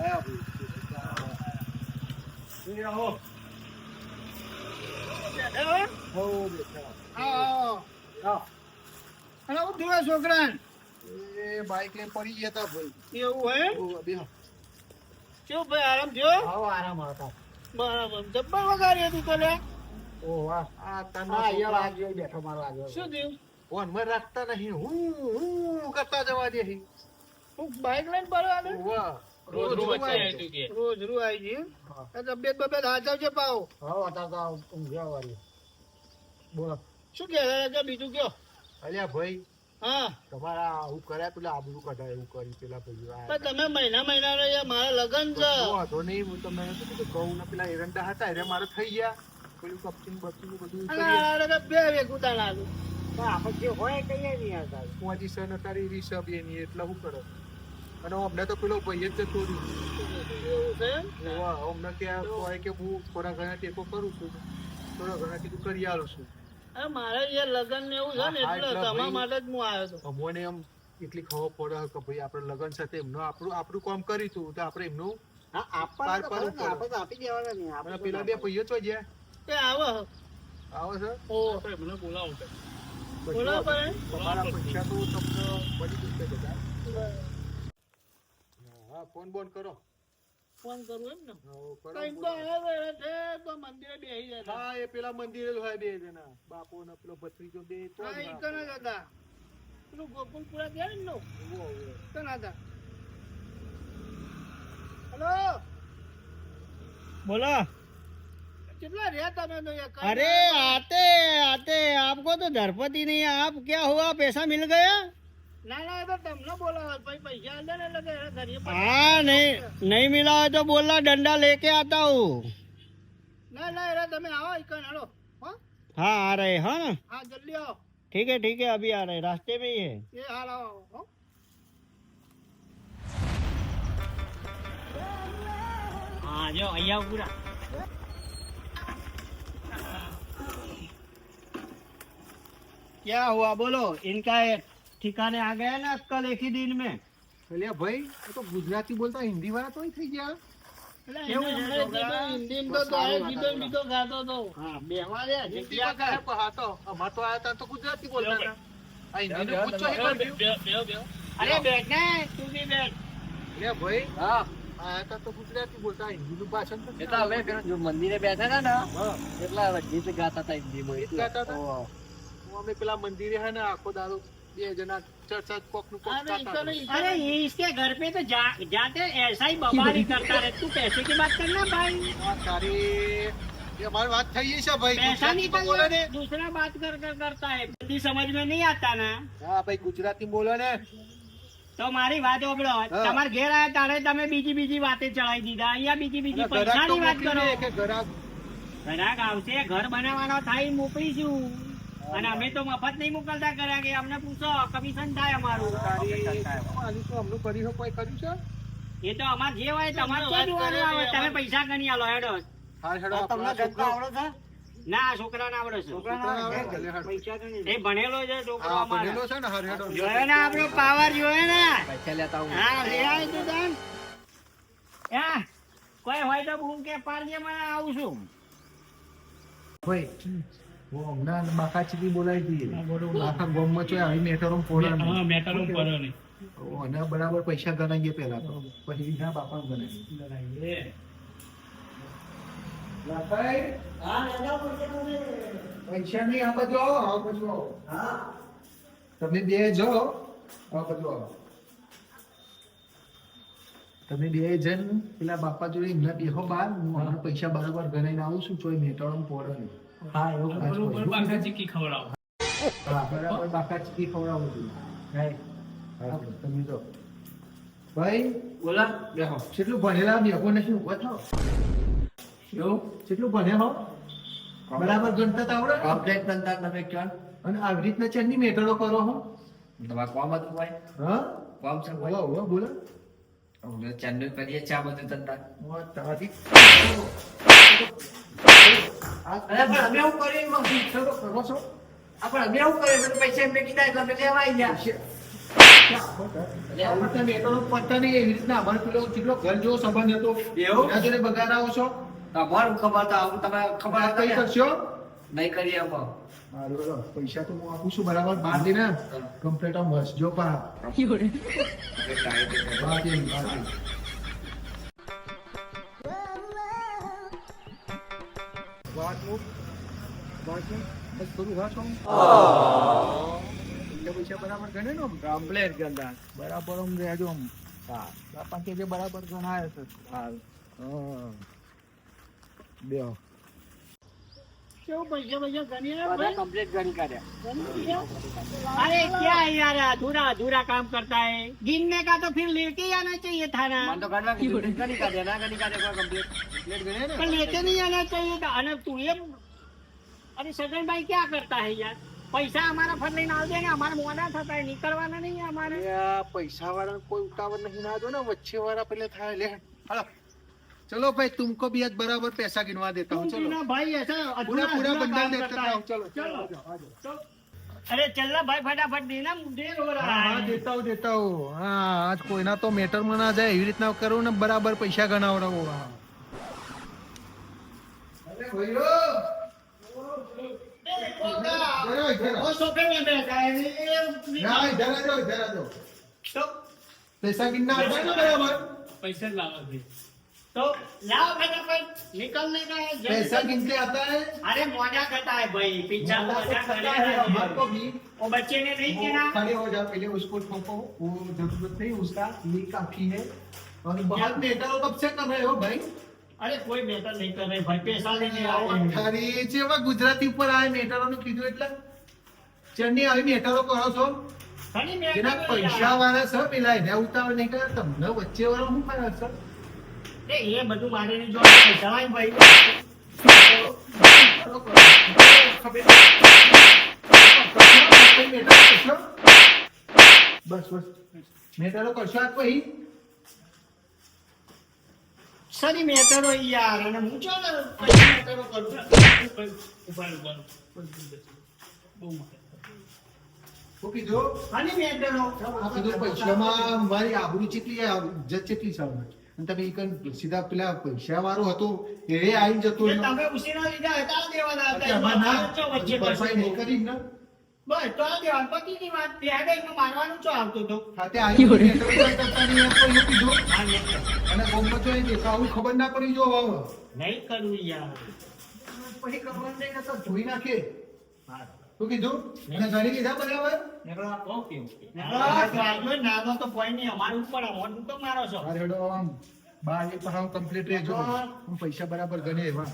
આયા ભાઈ આવો હો બેઠા અને હું થયું છોકરા એ બાઈક લઈને પડી ગયા તા ભાઈ એવું હે બેહો કેવું ભાઈ આરામ થયો આવો આરામ હતા બરાબર જબ્બર વગાડી હતી તો લે ઓ વાહ આ તને અહીંયા વાગ્યો બેઠો મારો વાગ્યો શું થયું ફોન માં રાખતા નહીં હું કરતા જવા દે હું બાઈક લઈને પડવા દે વાહ રોજ આવી ગઈ તબિયત બબિયત હાચવજે પાવ હા હતા ઊંઘ્યા વાળી બોલો શું કે બીજું કયો અલ્યા ભાઈ હા તમારા આવું કર્યા પેલા આબરૂ કઢાય એવું કરી પેલા ભાઈ પણ તમે મહિના મારા લગન છે વાંધો નહીં હું તમને શું કીધું ઘઉં ને પેલા એરંડા હતા એટલે મારે થઈ ગયા પેલું કપચીન બપચીન બધું બે વેગું તાણ આવ્યું આપણે જે હોય કઈ નહીં હતા પહોંચી સર તારી રિસબ એની એટલે શું કરો અને અમને તો પેલો ભાઈ જ જતો રહ્યું અમને ક્યાં હોય કે હું થોડા ઘણા ટેકો કરું છું થોડા ઘણા ટેકો કરી આવું છું મારે જે લગન ને એવું છે ને એટલે તમારા માટે જ હું આવ્યો હતો અમોને એમ એટલી ખબર પડે કે ભાઈ આપણે લગન સાથે એમનું આપણું કામ કરીશું તો આપણે એમનું આપી દેવાના નહીં આપણે પેલા બે ભાઈઓ તો જ્યાં એ આવો છે મને બોલાવો તમારા પૈસા તો તમને મળી જશે બધા હા ફોન બોન કરો ફોન કરું એમ ને કરો મંદિરે બેસી જતા હા એ પેલા મંદિરે હોય બે જણા બાપો ને પેલો ભત્રીજો બે તો હતા પેલું ગોકુલપુરા ગયા ને હતા હેલો બોલો कितना रहता मैं तो अरे आते आते आपको तो धरपति नहीं है आप क्या हुआ पैसा मिल गया ना ना तो तुमने बोला भाई पैसा लेने लगे हाँ नहीं मिला है तो बोला डंडा लेके आता हूँ ना ना अरे तुम्हें आओ इकन हेलो हाँ आ रहे हैं ना हाँ जल्दी आओ ठीक है अभी आ रहे रास्ते में ही है ये हाल आओ हाँ जो अय्या पूरा क्या हुआ बोलो इनका ठिकाने आ गया ना कल एक ही दिन में અલ્યા ભાઈ તો ગુજરાતી બોલતા હિન્દી વાળા તો થઈ ગયા હિન્દી તો બીજો ગાતો તો હા બેવા દે જગ્યા કા હા તો અમાર તો આયા તા તો ગુજરાતી બોલતા હતા આ હિન્દી ને પૂછો હે બેવ અરે બેઠ ને તું બી બેઠ અલ્યા ભાઈ હા આયા તા તો ગુજરાતી બોલતા હિન્દી નું ભાષણ તો એટલે હવે જો મંદિરે બેઠા હતા ને એટલા ગીત ગાતા હતા હિન્દીમાં ગીત ગાતા હતા અમે પેલા મંદિરે હે ને આખો દારૂ બે જણા ચર્ચા કોક નું કોક ગાતા अरे ये इसके घर पे तो जाते ऐसा ही बवाली करता रहे तू पैसे की बात करना भाई તારી ये हमारी बात થઈ છે ભાઈ पैसा नहीं बोले ने दूसरा बात करता है हिंदी समझ में नहीं आता ना હા ભાઈ ગુજરાતી બોલો ને તો મારી વાત ઓબળો તમાર ઘેર આયા તારે તમે બીજી વાતે ચડાઈ દીધા અહીંયા બીજી પૈસાની વાત કરો કે ઘરાક આવશે ઘર બનાવવાનો થાય મોકલીશું અને અમે તો મફત નહીં મોકલતા કર્યા કે અમને પૂછો કમિશન થાય અમારું અમનું કર્યું કોઈ કર્યું છે એ તો અમાર જે હોય તમારે તો જોવાનું આવે તમે પૈસા ગણી આલો હેડો તમને ગણતા આવડે છે ના છોકરાને આવડે છે એ ભણેલો છે છોકરો ભણેલો છે ને હર હેડો જોયો ને આપણો પાવર જોયો ને પૈસા લેતા આવું હા લે આય તું તન કોઈ હોય તો હું કે પારજે મને આવું છું ભાઈ वो हमें बाका चिकी बोलाई थी आखा गांव में जो आई मेटरो पोड़ा हां मेटरो पोड़ा नहीं वो ने बराबर पैसा गणाઈએ પહેલા તો પછી ના બાપા ગણાઈએ લાભાઈ હા લેજો પૈસા નહીં આ બધો હા તમે બે જો આ બધો તમે બે જણ પેલા બાપા જોડે એમના બેહો બાર હું પૈસા બરાબર ગણાઈને આવું છું ચોય મેટરો પોડા નહીં હા એવું બરાબર બાકા ચીકી ખવડાવો હા બરાબર બાકા ચીકી ખવડાવો છું હા તમે જો ભાઈ બોલા બેહો કેટલું ભણેલા બેહો ને શું ઉભો થાઓ શું કેટલું ભણ્યા હો બરાબર ગણતા આવડે કમ્પ્લેટ ગણતા તમે ક્યાં અને આવી રીતના ચેનની મેટરો કરો હો તમારે કોમ હતું ભાઈ હા કોમ છે ભાઈ બોલો બોલો અમે ચેનલ કરીએ ચા બધું ધંધા તારી અરે પણ અમે એવું કરીએ કરો છો આપણે અમે એવું કરીએ પૈસા એમને કીધા એટલે અમે લેવા આવી ગયા આવું તો મેટરો પતતા નહીં એવી રીતના અમારે પેલો કેટલો ઘર જેવો સંબંધ હતો એવું? એના જોડે બગાડાવો છો તમારું ખબર તો આવું તમે ખબર આ કઈ હતા ને? કરશો નહીં કરીએ આમાં. હારું, હાલો. પૈસા તો હું આપું છું બરાબર બાંધી ને કમ્પ્લીટ આમ હસજો પા બાંધી. વાત મૂક. વાત મૂક. બસ થોડું વાત મૂક. પૈસા બરાબર ગણે ને આમ? કમ્પ્લેટ ગંદા. બરાબર આમ રહેજો આમ. બાપા કે જે બરાબર ગણાય છે હા. બેહો. કેવું પૈસા ગણી બધા भाई? કમ્પ્લેટ ગણી કાઢ્યા. अरे क्या है यार, अधूरा अधूरा काम करता है। गिनने का तो फिर लेके ही आना चाहिए था ना, મને તો ગણવા કીધું. ગણી કાઢ્યા ના ગણી કાઢ્યા કોઈ કમ્પ્લેટ. પ્લેટ ગણે ને? पर लेके नहीं आना चाहिए था। अरे तू ये, अरे सजन भाई क्या करता है यार, पैसा हमारा फट लेना आ जाएगा, हमारा मोना था है, निकलवाना नहीं है हमारे। આ પૈસા વાળા કોઈ ઉતાવળ નહીં ના દો ને વચ્ચે वाला पहले था ले हेलो चलो भाई तुमको भी आज बराबर पैसा गिनवा देता हूँ तुम चलो ना भाई ऐसा पूरा अधूरा पूरा अधूरा बंडल काम देता करता है। हूँ चलो चलो आ जाओ, आ जाओ। चलो। अरे चलना भाई फटाफट देना, देर हो रहा हाँ हाँ है। देता हूँ हाँ आज कोईना तो મેટર માં ના જાય એવી રીતના કરું ને બરાબર પૈસા ગણાવડાવો હા અરે ભાઈઓ वो सोफे में बैठा है ના ઇધર આ જાઓ तो પૈસા ગિનના આવતા ને બરાબર पैसे लाओ भी तो लाओ फटाफट, निकलने का है जल्दी। पैसा गिनते आता है अरे मौजा करता है भाई, पीछा मौजा पता है हमारे को भी वो बच्चे ने नहीं किया। खड़े हो जाओ पहले उसको ठोको वो जरूरत नहीं उसका ये काफी है और बहुत बेटा कब से कर रहे हो भाई अरे कोई बेहतर नहीं कर रहे भाई, पैसा लेने आओ। અરે જેવા ગુજરાતી ઉપર આ મેટરોનું કીધું એટલે ચરની આવી મેટરો કરો છો खड़ी में જેના પૈસા વાળા છે પેલા એને ઉતાવળ નહીં કરે તમને વચ્ચે વાળો શું કરે છે ए, ये બધું મારે નહીં જોવાનું, પૈસા લાય ભાઈ। બસ બસ મેટરો કરશો આ કોઈ સરી મેટરો યાર, અને હું ચાલ પૈસા મેટરો કરું ઉભા બહુ શું કીધું ખાલી મેટરો આ કીધું પૈસામાં મારી આબરૂ ચેટલી ઇજ્જત ચેટલી છે અને તમે ઈ કન સીધા પેલા પૈસા વાળો હતો એ આઈને જતો એ રહ્યો તમે ઉસીના લીધા હતા દેવાના અત્યારે હતા, આમાં ના ચો વચ્ચે ભરપાઈ નહીં બસ કરી ને તો આ દેવાનું પતિની વાત, બે ગઈ મારવાનું ચો આવતો તો સાથે આવી મેટરો કરતા નહીં એમ કોઈ કીધું હા મેટરો અને ગોમમાં જો એ દેખાવું ખબર ના પડી જો હવે નહીં કરું યાર। પછી ખબર નહીં કે તો ધોઈ નાખે હા શું કીધું અને ઘણી લીધા બરાબર નાનો તો કોઈ નહીં, અમારું ઉપર મોટું તો મારો છો। અરે હેડો આમ બાર એક ભાવ કમ્પ્લીટ રહેજો હું પૈસા બરાબર ગણે એવા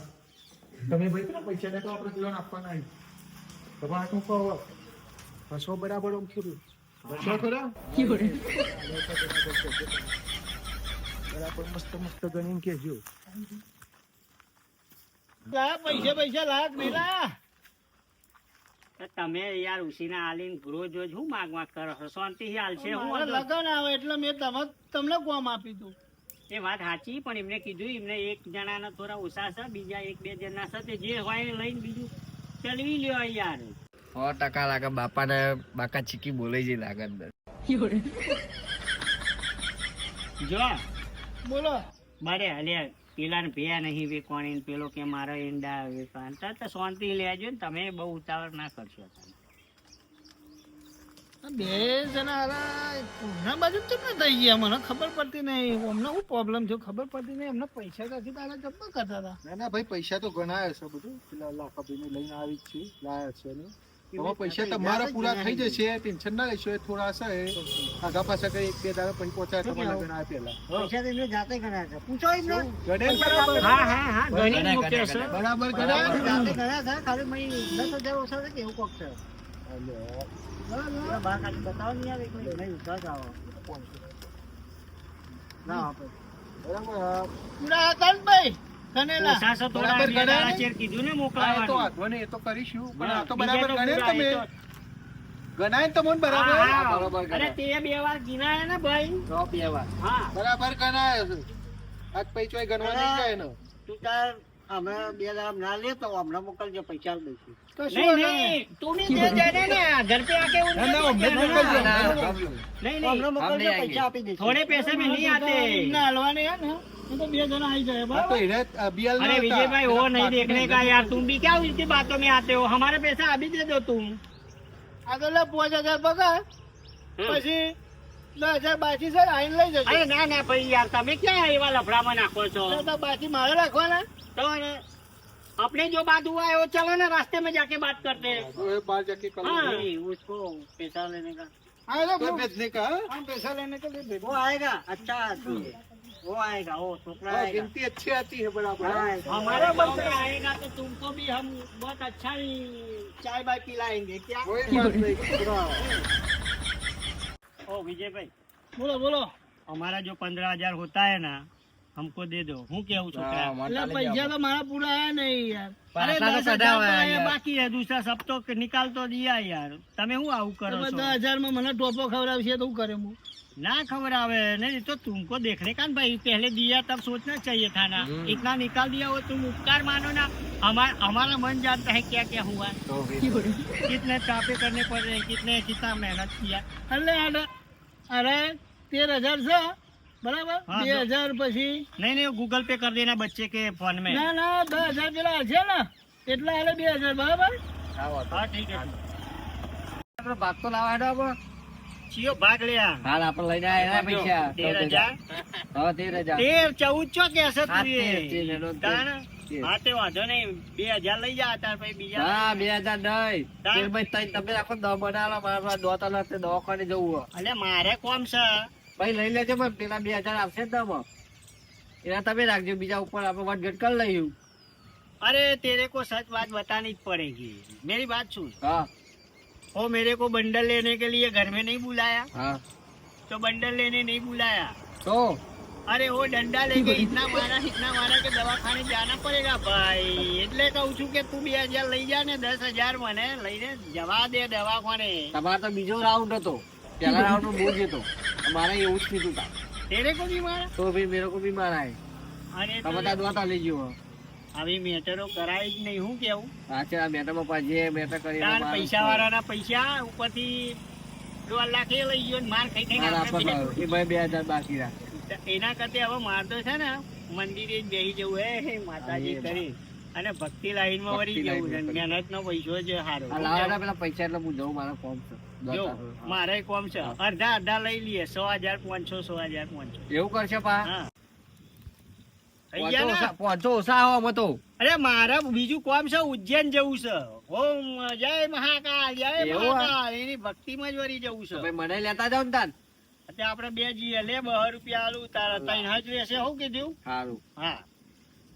તમે ભાઈ પેલા પૈસા ને તો આપણે લોન આપવાના નહીં તમારે શું કહો બસો બરાબર આમ કીધું બસો ખરા બરાબર મસ્ત મસ્ત ગણીને કેજો પૈસા પૈસા લાયક મેલા તમે યાર ઉસીના આલીન ગ્રો જો શું માગ માગ કરો છો, શાંતિથી હાલશે હું લગન આવે એટલે મેં તમને કોમ આપી દઉં। એ વાત સાચી, પણ એમને કીધું એમને એક જણાના થોડા ઓછા છે, બીજા એક બે જણા છે તે જે હોય એ લઈને બીજું ચલવી લ્યો યાર। 100% લાગે બાપાને બાકા ચીકી બોલાઈ જઈ લાગે અંદર. જો બોલો મારે હલે પેલાને ભેયા નહીં વેકવાણી, પેલો કે મારા ઈંડા વેકવાણ, તો શાંતિ લેજો ને, તમે બહુ ઉતાવળ ના કરશો। બે જણા ના બાજુ ચમ થઈ ગયા, મને ખબર પડતી નહીં અમને શું પ્રોબ્લેમ થયો, ખબર પડતી નહીં એમને પૈસા કાઢી તારા જબ્બા કરતા હતા। ના ના ભાઈ પૈસા તો ગણાય છે બધું પેલા લાખાભાઈને લઈને આવી જ છે લાયા છે ને હવે પૈસા તમારા પૂરા થઈ જશે ટેન્શન ના લેશો એ થોડા છે આગા પાછા કઈ એક બે દાડા પણ પહોંચાય તમારા ગણા પેલા પૈસા તો એમને જાતે ગણ્યા છે, પૂછો એમને। ગણે બરાબર હા હા હા ગણી મૂકે છે બરાબર જાતે ગણાય ગણ્યા છે, ખાલી મહી 10,000 ઓછા છે કે એવું કોક છે। બહાર ખાલી બતાવો ને યાર, એક મિનિટ નહીં ઉધા જ આવો ના આપે બરાબર પૂરા હતા ને ભાઈ કનેલા બરાબર ગણાય ને? કીધું ને હા, એ તો મોકલાવાનું। વાંધો નહીં, એ તો કરીશું પણ આ તો બીજા બરાબર તો ગણે ને પૂરા તમે એ તો- ગણાય ને તમને બરાબર હા, બરાબર અરે ગણાય. તે બે વાર ગિનાયા ને ભાઈ। તો બે વાર. હા બરાબર ગણાય છે આજ પૈસો ગણવા નહીં જાય ને તું તાર અમે 2 દાડા ના લેતો હમણાં મોકલજો પૈસા દઈશું नहीं नहीं तुम ही दे देना ना घर पे आके उनको ના, दे અમને देना। મોકલજો, ના, અમને ના. મોકલજો. नहीं હમણાં नहीं મોકલજો આવીએ. પૈસા આપી દઈશું थोड़े पैसे में नहीं आते હલવાને હે ને એ તો 2 જણા આવી જાય હા, તો એને અભિયાન अरे ના विजय भाई હતા. वो नहीं બાકી देखने का यार तुम भी क्या उसकी बातों में आते हो हमारे पैसा अभी दे दो तुम આ તો લે 5000 પગાર પછી 10000 બાકી છે આઈને લઈ જજો अरे ना ना भाई यार તમે क्या એવા લફડામાં નાખો છો તો બાકી મારે રાખવાના तो अपने जो बात हुआ है वो चलो ना रास्ते में जाके बात करते हैं તો એ બહાર જાકે કલ हाँ। नहीं, उसको पैसा लेने का હા તો બેચને કા हम पैसा लेने के लिए वो आएगा अच्छा आदमी है वो आएगा वो छोकरा हाँ, आएगा गिनती अच्छी आती है बराबर हाँ, हमारे बल में आएगा तो तुमको भी हम बहुत अच्छा ही चाय बाय पिलाएंगे क्या कोई बात नहीं ओ विजय भाई बोलो बोलो हमारा जो 15,000 होता है ना हमको दे दो हूँ क्या हूँ छोकरा એટલે પૈસા તો મારા પૂરા આયા નહીં યાર अरे पासा तो 10,000 कढ़ा हुआ तो है ये यार। बाकी है दूसरा सब तो निकाल तो दिया यार તમે હું આવું કરો છો 10,000 માં મને ટોપો ખવડાવશે તો હું કરે હું ना खबर आवे नहीं तो तुमको देखने का ना भाई पहले दिया तब सोचना चाहिए था ना इतना निकाल दिया वो तुम उपकार मानो ना हमारा मन जानता है क्या क्या हुआ तो फिर कितने चापे करने पड़ रहे हैं कितना मेहनत किया એટલે અરે 13,000 છે બરાબર હા, 2,000 પછી नहीं नहीं गूगल पे कर देना बच्चे के फोन में ના ના 10,000 પેલા હશે ને એટલા હાલે 2,000 બરાબર हाँ ठीक है આપણે ભાગ તો લાવવા હેડો આપણે. चियो भाग लिया હાલ આપણે લઈને આયા પૈસા 13,000 હા 13,000 13 14 ચો કેસે હા, તું એ 13 હેડો, તાણ? 13. હા તે વાંધો નહીં 2,000 લઈ જા તાર પછી બીજા હા 2000 નહીં તાણ? તેર ભાઈ તઈ તમે આખો દવા બનાવો મારા દોતા લખતે દવાખાને જવું હોય. અલે મારે કોમ છે ભાઈ લઈ લેજો પણ પેલા 2000 આવશે જ દવા એના તમે રાખજો બીજા ઉપર આપણે વટઘટ કરી લઈશું. अरे तेरे को सच बात बतानी पड़ेगी मेरी बात सुन હા वो मेरे को बंडल लेने के लिए घर में नहीं बुलाया હા तो बंडल लेने नहीं बुलाया તો अरे वो डंडा लेके इतना मारा कि दवा खाने जाना पड़ेगा भाई એટલે કહું છું કે તું 2,000 લઈ જા ને 10,000 મને લઈને જવા દે દવાખાને તમારે તો બીજો રાઉન્ડ હતો પહેલા રાઉન્ડ બહુ જ હતો મારે એવું જ કીધું તા तेरे को भी मारा તો ભાઈ મેરે કો બીમાર આય अरे તમે તો દોતા લઈ ગયો अभी मेटरो कराई જ નહીં હું કેવું સાચે આ મેટર બાપા જે મેટર કરી તાર પૈસા વાળાના પૈસા ઉપરથી 2 લાખ એ લઈ ગયો ને માર ખાઈ ખાઈને આપણે એ ભાઈ 2000 બાકી રાખ એના કરતે હવે માર તો છે ને મંદિરે જ બેસી જવું હે માતાજી હા, એ કરી અને ભક્તિ લાઈન માં વળી ભક્તિ જવું છે લાઈનમાં મહેનત નો પૈસો છે સારો આ લાવવાના પેલા પૈસા એટલે હું જઉં મારા ફોર્મ છે જો દોતા. મારે કોમ છે અડધા લઈ લઈએ 100,500 100,500 એવું કરશે પા હા થઈ ગયા ને? પહોંચો ઓછા આવો અમે તો અરે મારે બીજું કોમ છે ઉજ્જૈન જવું છે ઓમ જય મહાકાલ જય એવું? મહાકાલ એની ભક્તિમાં જ વળી જવું તો છે ભાઈ મને લેતા જાવ ને તાન અત્યારે આપણે બે જઈએ લે 200 રૂપિયા આલું તારા 3 રહેશે હું કીધું સારું હા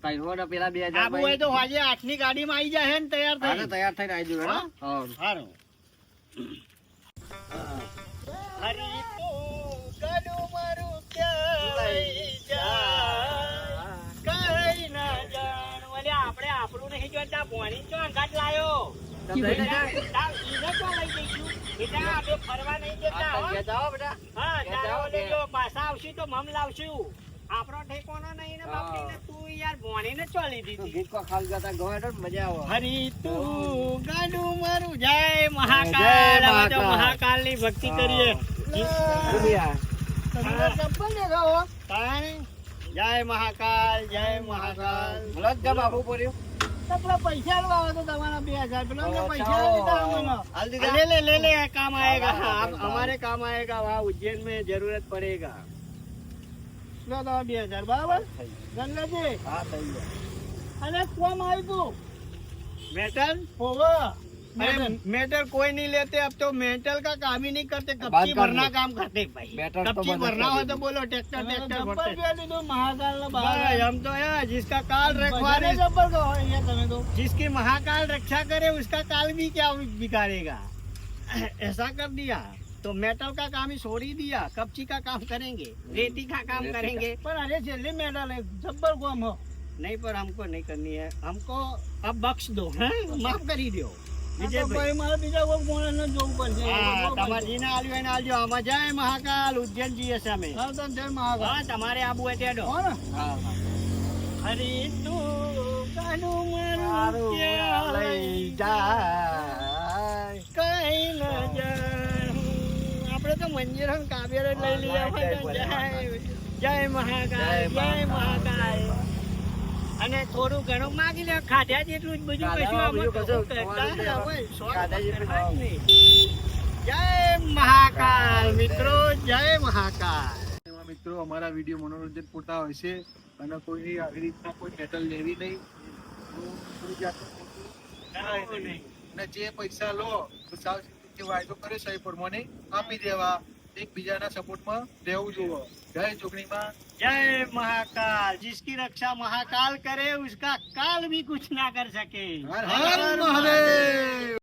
કઈ ને પેલા 2000 આબુ હોય તો આજે 8 ની ગાડીમાં આવી જાય ને તૈયાર હાલે થઈ તૈયાર થઈને આવી જજો હા? હા સારું હરી તું ગડું મારું ક્યાં લઈ જાય કઈ ના જાણ ઓલે આપણે આપણું નહીં જોતા ભોણી ચો અંગાટ લાયો તમે લઈને જાઓ. તાર ઈને ચો લઈ જઈશું બેટા આપણે ફરવા નહીં દેતા હો ઘેર જાઓ બેટા હા ઘેર તારો જાઓ, લેજો પાછા આવશું તો મમ લાવશું આપણો ઠેકોનો નહીં ને બાપડીને તું યાર ભોણીને ચો લીધી તો હતી ગીત કો ખાલ જતા ગયો હેડો ને મજા આવે હરી તું ગાડું મારું જય મહાકાલ જય હવે તો મહાકાલ. મહાકાલની ભક્તિ કરીએ દુનિયા. તમને ચપ્પલ દેખાવો તાણ જય મહાકાલ જય મહાકાલ બોલો જ જા બાબુ પોર્યો. તો પેલા પૈસા આલવા આવે તો તમારા 2,000 પેલા અમને પૈસા આલી દીધા અમને. હાલ દીધા? ले काम आएगा हमारे काम आएगा वहाँ उज्जैन में जरूरत पड़ेगा લો તમારા 2,000 બરાબર ગણલેજી હા થઈ ગયા અને કોમ આવ્યું તું मेटल હોવે अरे मेटल कोई नहीं लेते अब तो मेटल का काम ही नहीं करते बात कच्ची कर भरना लो। काम करते भाई मेटल तो कच्ची बंद भरना कर हो तो दो। बोलो ट्रैक्टर ट्रैक्टर ચપ્પલ भरते પહેરી દીધું મહાકાલના भाई બહાર हम तो यार जिसका काल रखवारे ચપ્પલ કહો અહીંયા તમે તો जिसकी महाकाल रक्षा करे उसका काल भी क्या बिगाड़ेगा ऐसा कर दिया तो मेटल का काम ही छोड़ ही दिया कपची का काम करेंगे रेती का काम रेती करेंगे પણ આજે છેલ્લી મેડલ જબ્બર કોમ હો नहीं पर हमको नहीं करनी है हमको अब बख्श दो हैं माफ कर ही दो આ विजय તો भाई ભાઈ મારે બીજા કોઈ મોણસને જોવું પડશે હા જોવું પડશે. તમારે જીને આલ્યું એને આલજો આમાં જય મહાકાલ ઉજ્જૈન જઈએ છે અમે હા તો જય મહાકાલ હા તમારે આબુ હોય તેડો હો ને હા હા હરી તું ગાડું મારું ક્યાં લઈ જાય કઈ ના જાણું. આપણે તો મંજીરો ને કાવ્ય જ લઈ લઈએ. જય મહાકાય, જય મહાકાય. અને થોડું ઘણું માગી લે, ખાધ્યા જેટલું જ, બીજું કશું આમાં કરતા ના હોય. ખાધા જેટલું થાય જ નહીં. જય મહાકાલ મિત્રો, જય મહાકાલ. એમાં મિત્રો અમારા વિડીયો મનોરંજન પૂરતા હોય છે અને કોઈની આવી રીતના કોઈ મેટલ લેવી નહીં. કોઈ જાતનું ખોટું કરાય નહીં. અને જે પૈસા લો તો સાવચેતી જે વાયદો કરે છે એ પ્રમાણે આપી દેવા. એકબીજાના સપોર્ટમાં રહેવું જોવો. જય જોગણીમાં, जय महाकाल. जिसकी रक्षा महाकाल करे उसका काल भी कुछ ना कर सके. હર હર મહાદેવ.